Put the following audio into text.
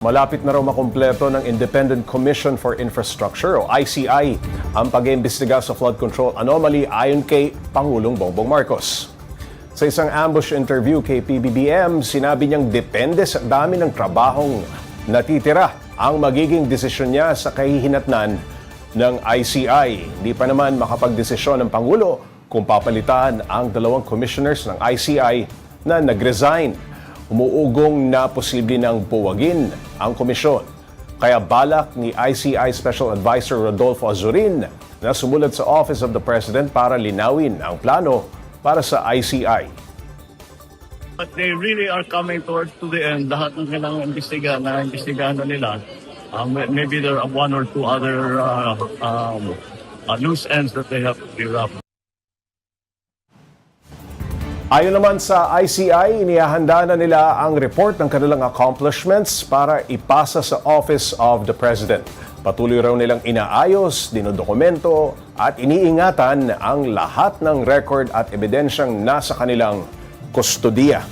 Malapit na raw makumpleto ng Independent Commission for Infrastructure o ICI ang pag-iimbestiga sa flood control anomaly ayon kay Pangulong Bongbong Marcos. Sa isang ambush interview kay PBBM, sinabi niyang depende sa dami ng trabahong natitira ang magiging desisyon niya sa kahihinatnan ng ICI. Hindi pa naman makapagdesisyon ng Pangulo kung papalitan ang dalawang commissioners ng ICI na nag-resign. Umuugong na posible ng buwagin ang komisyon. Kaya balak ni ICI Special Advisor Rodolfo Azurin na sumulat sa Office of the President para linawin ang plano para sa ICI. But they really are coming towards to the end. Lahat ng kailangan imbestigahan na nila. Maybe there are one or two other loose ends that they have to clear up. Ayon naman sa ICI, inihahanda na nila ang report ng kanilang accomplishments para ipasa sa Office of the President. Patuloy raw nilang inaayos, dinodokumento at iniingatan ang lahat ng record at ebidensyang nasa kanilang kustodiya.